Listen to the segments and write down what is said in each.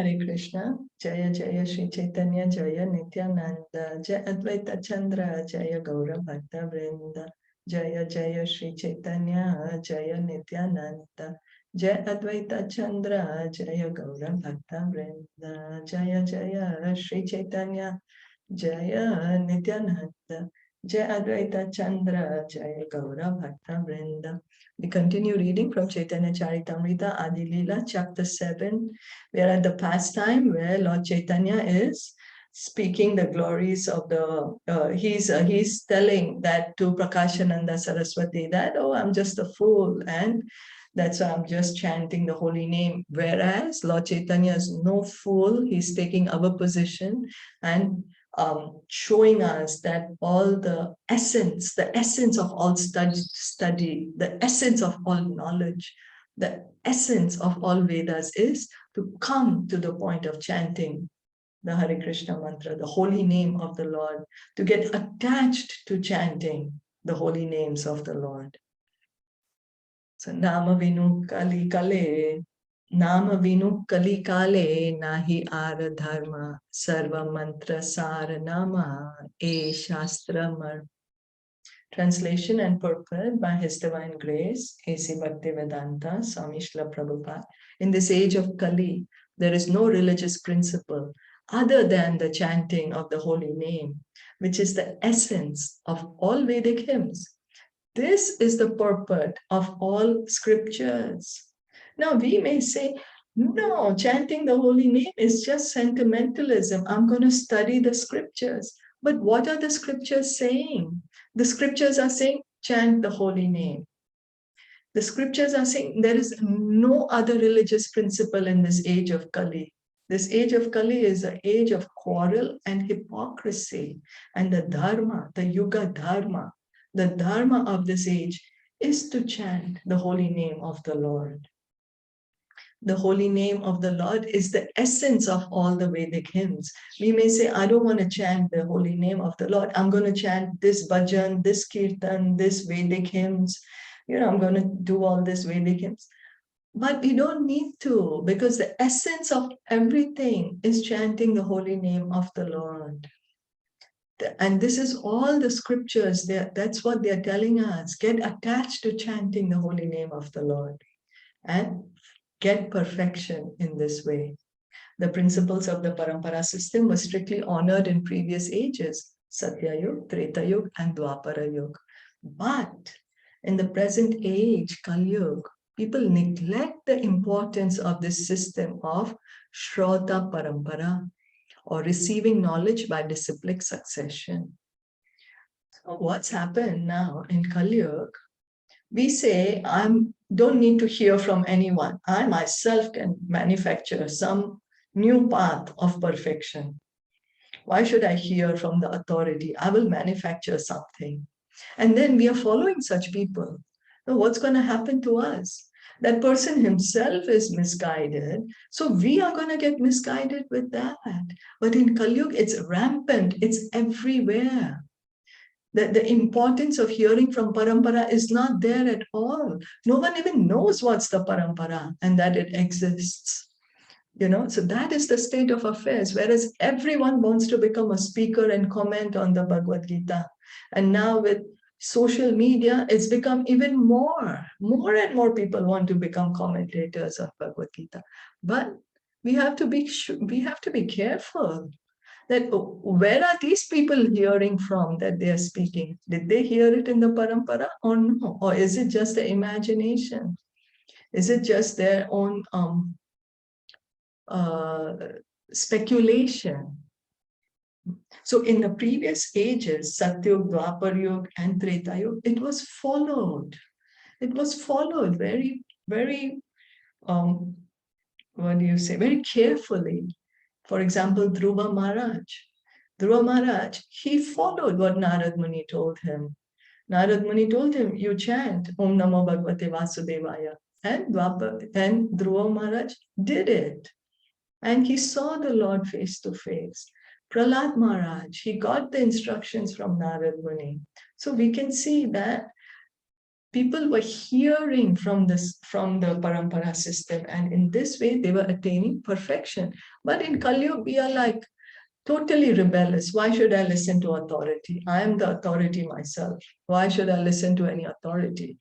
Hare Krishna, Jaya Jaya Shri Chaitanya, Jaya Nityananda, Jaya Advaita Chandra, Jaya Gaura Bhakta Vrinda, Jaya Jaya Shri Chaitanya, Jaya Nityananda, Jaya Advaita Chandra, Jaya Gaura Bhakta Vrinda, Jaya Jaya Shri Chaitanya, Jaya Nityananda, Jaya Advaita Chandra, Jaya Gaura Bhakta Vrinda. We continue reading from Caitanya Caritamrita Adi-Lila, chapter 7. We are at the pastime where Lord Chaitanya is speaking the glories of the, he's telling that to Prakashananda Saraswati that, oh, I'm just a fool, and that's why I'm just chanting the holy name. Whereas Lord Chaitanya is no fool, he's taking our position and showing us that all the essence of all study, the essence of all knowledge, the essence of all Vedas is to come to the point of chanting the Hare Krishna mantra, the holy name of the Lord, to get attached to chanting the holy names of the Lord. So Nama Vinu Kali Kale, Nama Vinu Kali Kale, Nahi Ara Dharma, Sarva Mantra Sara Nama, E Shastra Mar. Translation and purport by His Divine Grace, A.C. Bhaktivedanta, Swami Srila Prabhupada. In this age of Kali, there is no religious principle other than the chanting of the holy name, which is the essence of all Vedic hymns. This is the purport of all scriptures. Now we may say, no, chanting the holy name is just sentimentalism. I'm going to study the scriptures. But what are the scriptures saying? The scriptures are saying, chant the holy name. The scriptures are saying there is no other religious principle in this age of Kali. This age of Kali is an age of quarrel and hypocrisy. And the dharma, the yuga dharma, the dharma of this age is to chant the holy name of the Lord. The holy name of the Lord is the essence of all the Vedic hymns. We may say, I don't want to chant the holy name of the Lord. I'm going to chant this bhajan, this kirtan, this Vedic hymns. I'm going to do all this Vedic hymns. But we don't need to, because the essence of everything is chanting the holy name of the Lord. And this is all the scriptures. That's what they're telling us. Get attached to chanting the holy name of the Lord and get perfection in this way. The principles of the Parampara system were strictly honored in previous ages, Satya Yuga, Treta Yuga, and Dwapara Yuga. But in the present age, Kali Yuga, people neglect the importance of this system of Shrota Parampara, or receiving knowledge by disciplic succession. So what's happened now in Kali Yuga? We say, I don't need to hear from anyone. I myself can manufacture some new path of perfection. Why should I hear from the authority? I will manufacture something. And then we are following such people. Now, what's going to happen to us? That person himself is misguided. So we are going to get misguided with that. But in Kali Yuga, it's rampant. It's everywhere. The importance of hearing from parampara is not there at all. No one even knows what's the parampara and that it exists. So that is the state of affairs, whereas everyone wants to become a speaker and comment on the Bhagavad Gita. And now with social media, it's become even more and more people want to become commentators of Bhagavad Gita. But we have to be careful. That where are these people hearing from that they are speaking? Did they hear it in the parampara or no? Or is it just the imagination? Is it just their own speculation? So in the previous ages, Satyug, Dwapar Yuga, and Treta Yuga, it was followed. It was followed very, very, very carefully. For example, Dhruva Maharaj, he followed what Narad Muni told him. Narad Muni told him, you chant Om Namo Bhagavate Vasudevaya. And Dhruva Maharaj did it. And he saw the Lord face to face. Prahlad Maharaj, he got the instructions from Narad Muni. So we can see that people were hearing from the parampara system, and in this way they were attaining perfection. But in Kali Yuga, we are like totally rebellious. Why should I listen to authority? I am the authority myself. Why should I listen to any authority?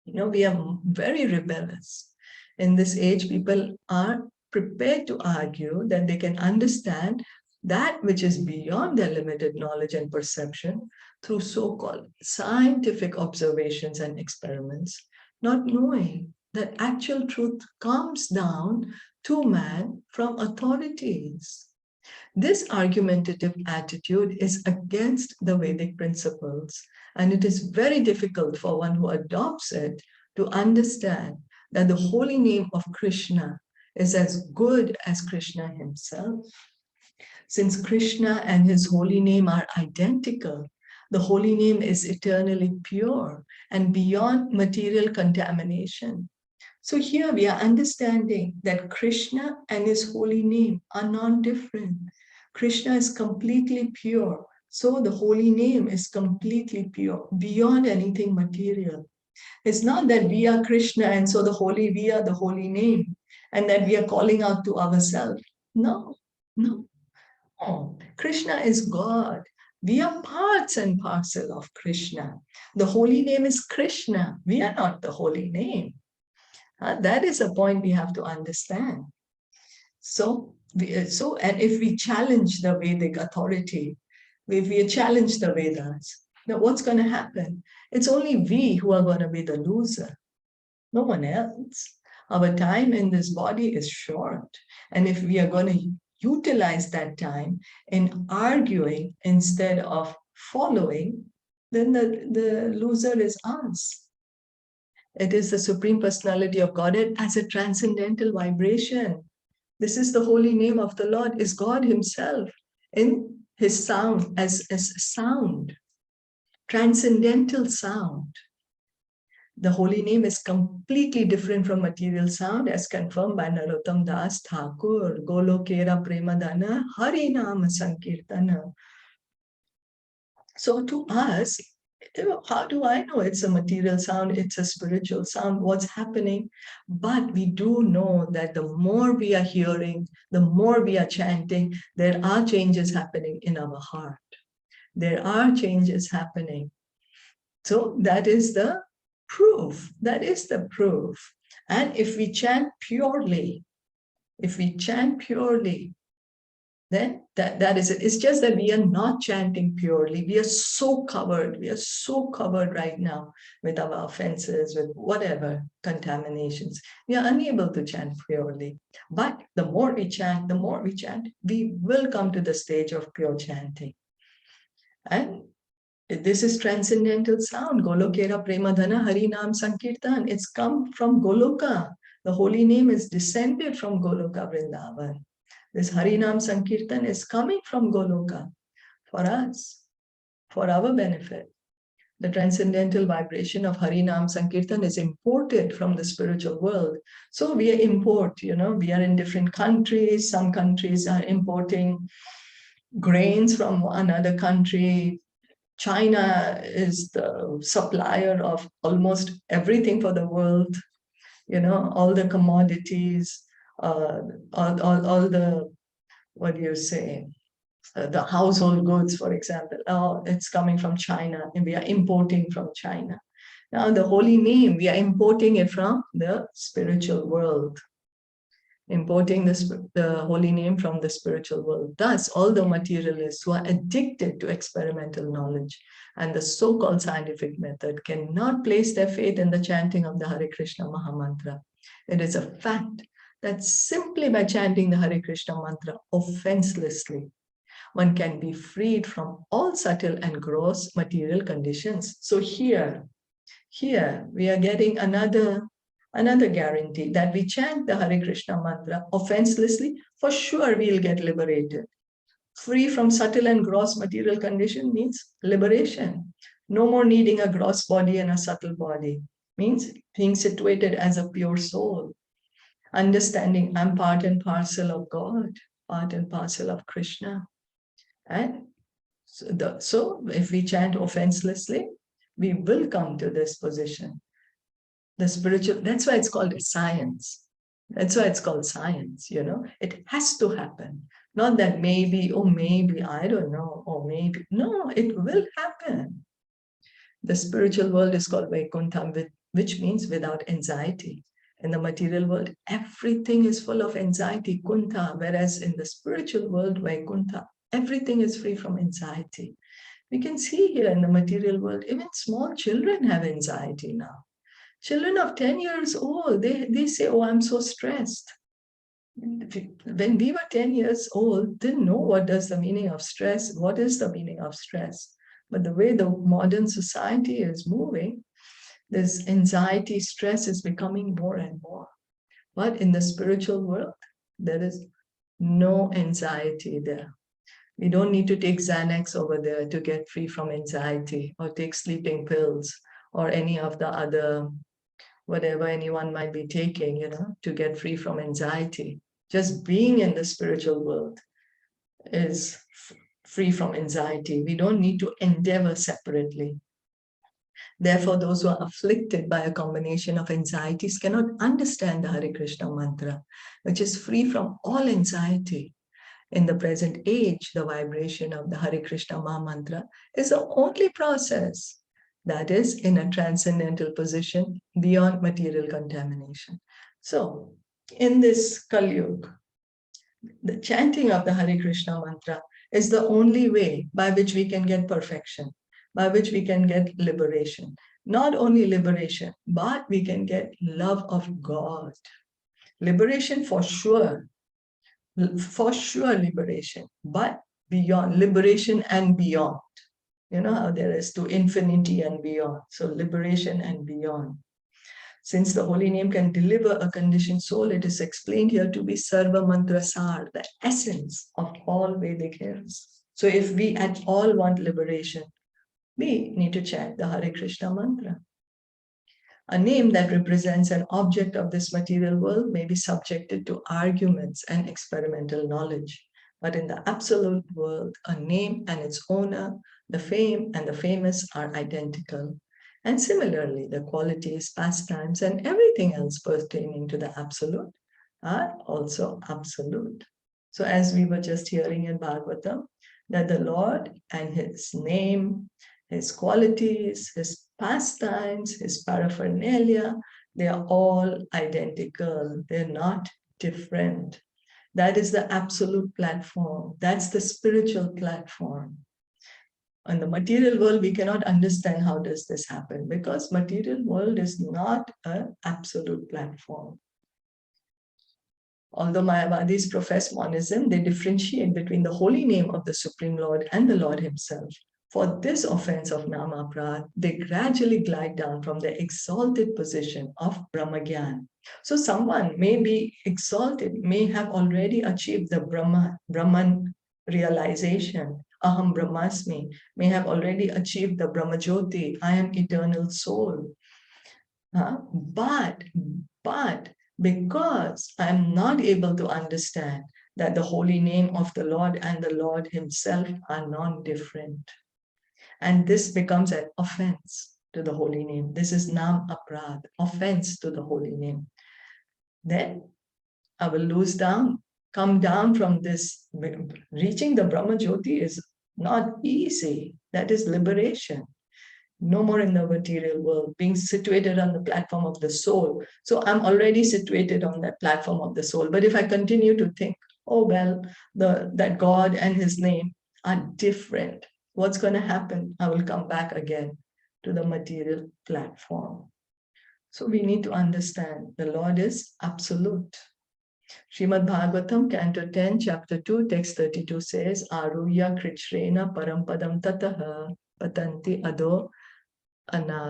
We are very rebellious. In this age, people are prepared to argue that they can understand that which is beyond their limited knowledge and perception through so-called scientific observations and experiments, not knowing that actual truth comes down to man from authorities. This argumentative attitude is against the Vedic principles, and it is very difficult for one who adopts it to understand that the holy name of Krishna is as good as Krishna himself. Since Krishna and his holy name are identical, the holy name is eternally pure and beyond material contamination. So here we are understanding that Krishna and his holy name are non-different. Krishna is completely pure, so the holy name is completely pure, beyond anything material. It's not that we are Krishna and so we are the holy name, and that we are calling out to ourselves. No. Krishna is God. We are parts and parcel of Krishna. The holy name is Krishna. We are not the holy name. That is a point we have to understand. And if we challenge the Vedic authority, if we challenge the Vedas, now what's going to happen? It's only we who are going to be the loser, no one else. Our time in this body is short. And if we are going to utilize that time in arguing instead of following, then the loser is us. It is the Supreme Personality of Godhead as a transcendental vibration. This is the holy name of the Lord, is God himself in his sound, as sound, transcendental sound. The holy name is completely different from material sound, as confirmed by Narottam Das Thakur, Golokera Premadana, Harinama Sankirtana. So to us, how do I know it's a material sound, it's a spiritual sound, what's happening? But we do know that the more we are hearing, the more we are chanting, there are changes happening in our heart. There are changes happening. So that is the proof. That is the proof. And if we chant purely, then that is it. It's just that we are not chanting purely. We are so covered right now with our offenses, with whatever contaminations. We are unable to chant purely. But the more we chant, we will come to the stage of pure chanting. And this is transcendental sound. Golokera Premadhana Harinam Sankirtan. It's come from Goloka. The holy name is descended from Goloka Vrindavan. This Harinam Sankirtan is coming from Goloka for us, for our benefit. The transcendental vibration of Harinam Sankirtan is imported from the spiritual world. So we import, we are in different countries. Some countries are importing grains from another country. China is the supplier of almost everything for the world, all the commodities, all the, what do you say, the household goods, for example. It's coming from China, and we are importing from China. Now, the holy name, we are importing it from the spiritual world. Importing the holy name from the spiritual world. Thus, all the materialists who are addicted to experimental knowledge and the so-called scientific method cannot place their faith in the chanting of the Hare Krishna Mahamantra. It is a fact that simply by chanting the Hare Krishna mantra offenselessly, one can be freed from all subtle and gross material conditions. So here we are getting another guarantee that we chant the Hare Krishna mantra offenselessly, for sure we'll get liberated. Free from subtle and gross material condition means liberation. No more needing a gross body and a subtle body. Means being situated as a pure soul. Understanding I'm part and parcel of God, part and parcel of Krishna. And so if we chant offenselessly, we will come to this position. The spiritual, that's why it's called science. That's why it's called science, It has to happen. Not that maybe, oh, maybe, I don't know, or maybe. No, it will happen. The spiritual world is called Vaikuntha, which means without anxiety. In the material world, everything is full of anxiety, Kunta, whereas in the spiritual world, Vaikuntha, everything is free from anxiety. We can see here in the material world, even small children have anxiety now. Children of 10 years old, they say, oh, I'm so stressed. When we were 10 years old, didn't know what is the meaning of stress. What is the meaning of stress? But the way the modern society is moving, this anxiety, stress is becoming more and more. But in the spiritual world, there is no anxiety there. We don't need to take Xanax over there to get free from anxiety, or take sleeping pills, or any of the other, whatever anyone might be taking, to get free from anxiety. Just being in the spiritual world is free from anxiety. We don't need to endeavor separately. Therefore, those who are afflicted by a combination of anxieties cannot understand the Hare Krishna mantra, which is free from all anxiety. In the present age, the vibration of the Hare Krishna Maha Mantra is the only process that is in a transcendental position beyond material contamination. So, in this Kali Yuga, the chanting of the Hare Krishna mantra is the only way by which we can get perfection, by which we can get liberation. Not only liberation, but we can get love of God. Liberation for sure liberation, but beyond, liberation and beyond. You know how there is to infinity and beyond. So liberation and beyond. Since the holy name can deliver a conditioned soul, it is explained here to be Sarva Mantra Sar, the essence of all Vedic hymns. So if we at all want liberation, we need to chant the Hare Krishna mantra. A name that represents an object of this material world may be subjected to arguments and experimental knowledge. But in the absolute world, a name and its owner, the fame and the famous are identical. And similarly, the qualities, pastimes, and everything else pertaining to the absolute are also absolute. So as we were just hearing in Bhagavatam, that the Lord and his name, his qualities, his pastimes, his paraphernalia, they are all identical. They're not different. That is the absolute platform. That's the spiritual platform. In the material world, we cannot understand how does this happen, because material world is not an absolute platform. Although Mayavadis profess monism, they differentiate between the holy name of the Supreme Lord and the Lord himself. For this offense of Namaprad, they gradually glide down from the exalted position of Brahmagyan. So someone may be exalted, may have already achieved the Brahman realization, Aham Brahmasmi, may have already achieved the Brahmajyoti, I am eternal soul. But because I'm not able to understand that the holy name of the Lord and the Lord himself are non-different, and this becomes an offense to the holy name. This is Nam Aprad, offense to the holy name. Then I will come down from this. Reaching the Brahma Jyoti is not easy. That is liberation. No more in the material world, being situated on the platform of the soul. So I'm already situated on that platform of the soul. But if I continue to think, oh, well, that God and his name are different, what's going to happen? I will come back again to the material platform. So we need to understand the Lord is absolute. Srimad Bhagavatam Canto 10, Chapter 2, Text 32 says, Aruya Krichrena Parampadam Tataha Patanti Ado Anadrita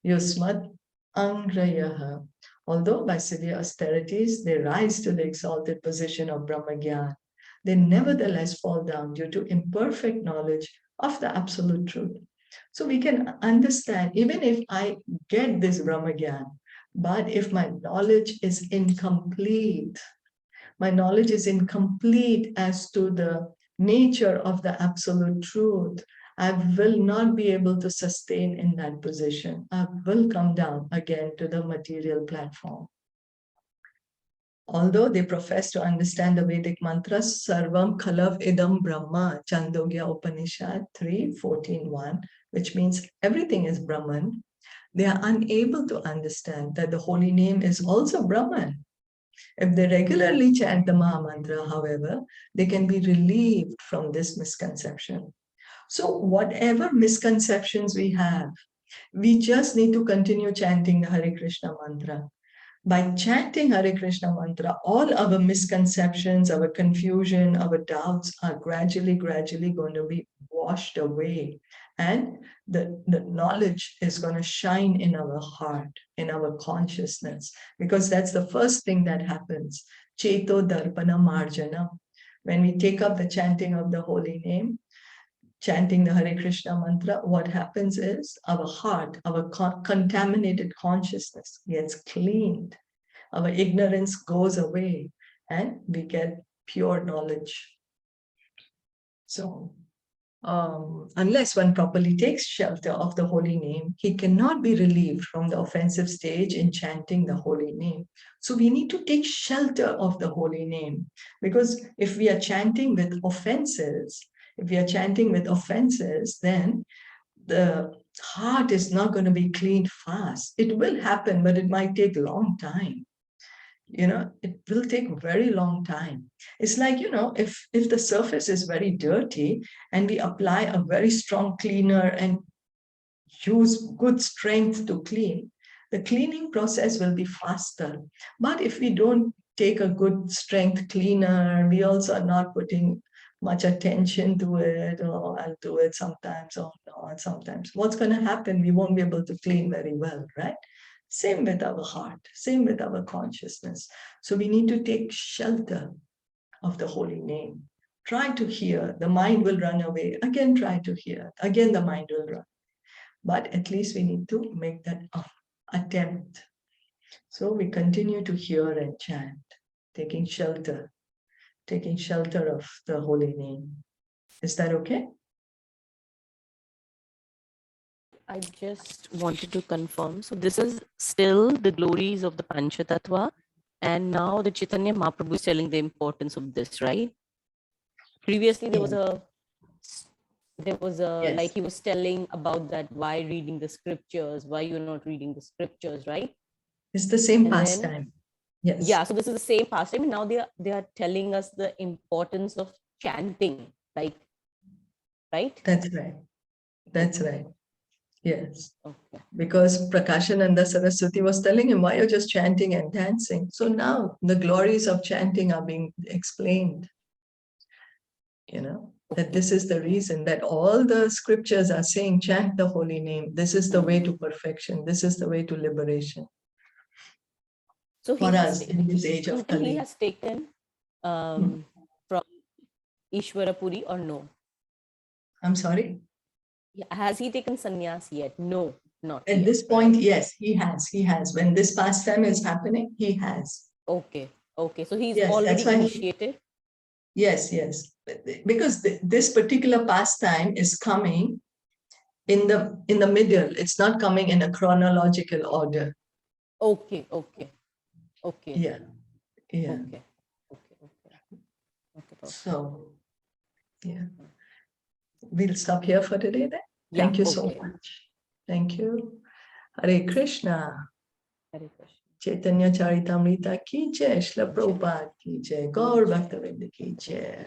Yusmat Angrayaha. Although by severe austerities they rise to the exalted position of Brahmagyan, they nevertheless fall down due to imperfect knowledge of the absolute truth. So we can understand, even if I get this Brahmagyan, but if my knowledge is incomplete, my knowledge is incomplete as to the nature of the absolute truth, I will not be able to sustain in that position. I will come down again to the material platform. Although they profess to understand the Vedic mantras, Sarvam Khalav Idam Brahma, Chandogya Upanishad 3:14:1, which means everything is Brahman, they are unable to understand that the holy name is also Brahman. If they regularly chant the Mahamantra, however, they can be relieved from this misconception. So whatever misconceptions we have, we just need to continue chanting the Hare Krishna mantra. By chanting Hare Krishna mantra, all our misconceptions, our confusion, our doubts are gradually going to be washed away. And the knowledge is going to shine in our heart, in our consciousness, because that's the first thing that happens. Cheto Darpana Marjana. When we take up the chanting of the holy name, chanting the Hare Krishna mantra, what happens is our heart, our contaminated consciousness gets cleaned. Our ignorance goes away and we get pure knowledge. So, unless one properly takes shelter of the holy name, he cannot be relieved from the offensive stage in chanting the holy name. So we need to take shelter of the holy name, because if we are chanting with offenses, then the heart is not going to be cleaned fast. It will happen, but it might take a long time. It will take a very long time. It's like, if the surface is very dirty and we apply a very strong cleaner and use good strength to clean, the cleaning process will be faster. But if we don't take a good strength cleaner, we also are not putting much attention to it, or I'll do it sometimes or not sometimes, what's going to happen? We won't be able to clean very well, right? Same with our heart, same with our consciousness. So we need to take shelter of the holy name. Try to hear, the mind will run away. Again, try to hear, again the mind will run. But at least we need to make that attempt. So we continue to hear and chant, taking shelter of the holy name. Is that okay? I just wanted to confirm. So this is still the glories of the Panchatattva, and now the Chaitanya Mahaprabhu is telling the importance of this, right? Previously, there was a Yes. like he was telling about that, why reading the scriptures, why you're not reading the scriptures, right? It's the same pastime. Yes. Yeah, so this is the same pastime. Now they are telling us the importance of chanting, like, right? That's right. That's right. Yes. Okay. Because Prakashananda Saraswati was telling him, why you're just chanting and dancing? So now the glories of chanting are being explained. That this is the reason that all the scriptures are saying, chant the holy name. This is the way to perfection. This is the way to liberation. So for us in this age of Kali. He has taken from Ishwarapuri or no? I'm sorry? Has he taken sannyas yet? No, not At yet, this point, yes, he has. When this pastime is happening, he has. Okay. So he's already initiated? Yes. Because this particular pastime is coming in the middle. It's not coming in a chronological order. Okay. Yeah. Okay. So, yeah. We'll stop here for today then. Thank you so much. Thank you. Hare Krishna. Hare Krishna. Caitanya Caritamrita ki jai, Shilpa Prabhupada ki jai, Gaur Bhakta Vrinda ki jai.